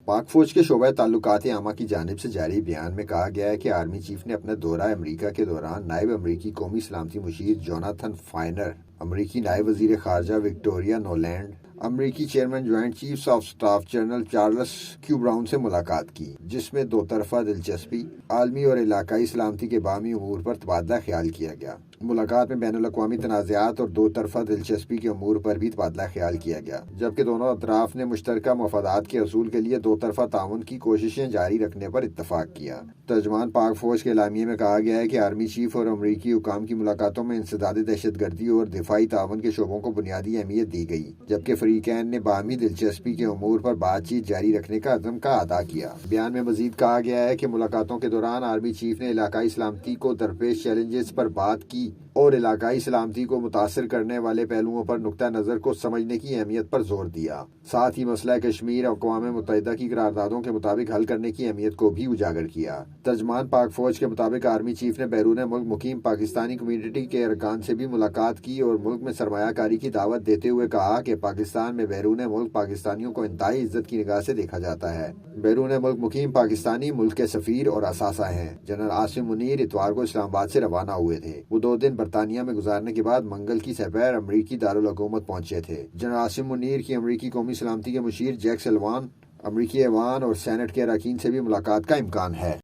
पाक फौज के शोबा ताल्लुकात आमा की जानिब से जारी बयान में कहा गया है कि आर्मी चीफ ने अपना दौरा अमरीका के दौरान नायब अमरीकी कौमी सलामती मुशीर जोनाथन फाइनर, अमरीकी नायब वजीर खारजा विक्टोरिया नोलैंड, अमरीकी chairman joint chiefs of staff general Charles Q brown से मुलाकात की, जिसमें दो तरफा दिलचस्पी, आलमी और इलाकाई सलामती के बामी अमूर पर तबादला ख्याल किया गया। मुलाकात में बैनुल अक़वामी तनाज़ात और दो तरफा दिलचस्पी के अमूर पर भी तबादला ख्याल किया गया, जबकि दोनों अतराफ ने मुश्तरका मफादात के असूल के लिए दो तरफा ताउन की कोशिशें जारी रखने पर इत्तफाक किया। तर्जमान पाक फौज के एलामिये में कहा गया है कि आर्मी चीफ और अमरीकी हुकाम की मुलाकातों में इंसदाद दहशतगर्दी और दिफाई ताउन के शोबों को बुनियादी अहमियत दी गई, जबकि फरीकैन ने बाहमी दिलचस्पी के अमूर पर बातचीत जारी रखने का अज़्म का अदा किया। बयान में मजीद कहा गया है कि मुलाकातों के दौरान आर्मी चीफ ने इलाकाई सलामती को दरपेश चैलेंजेस पर बात की और इलाकाई सलामती को मुतासर करने वाले पहलुओं पर नुक्ता नज़र को समझने की अहमियत पर जोर दिया। साथ ही मसला कश्मीर अक़वाम मुत्तहिदा की करारदादों के मुताबिक हल करने की अहमियत को भी उजागर किया। तर्जमान पाक फौज के मुताबिक आर्मी चीफ ने बैरून मुल्क मुकीम पाकिस्तानी कम्यूनिटी के अरकान से भी मुलाकात की और मुल्क में सरमायाकारी की दावत देते हुए कहा कि पाकिस्तान में बैरून मुल्क पाकिस्तानियों को इंतहाई इज्जत की निगाह से देखा जाता है। बैरून मुल्क मुकीम पाकिस्तानी मुल्क के सफीर और असासा हैं। जनरल आसिम मुनीर इतवार को इस्लामाबाद से रवाना हुए थे। वो 2 दिन बरतानिया में गुजारने के बाद मंगल की सपहर अमरीकी दारुल हुकूमत पहुंचे थे। जनरल आसिम मुनीर की अमरीकी कौमी सलामती के मुशीर जैक सलवान, अमरीकी ऐवान और सेनेट के अरकान से भी मुलाकात का इम्कान है।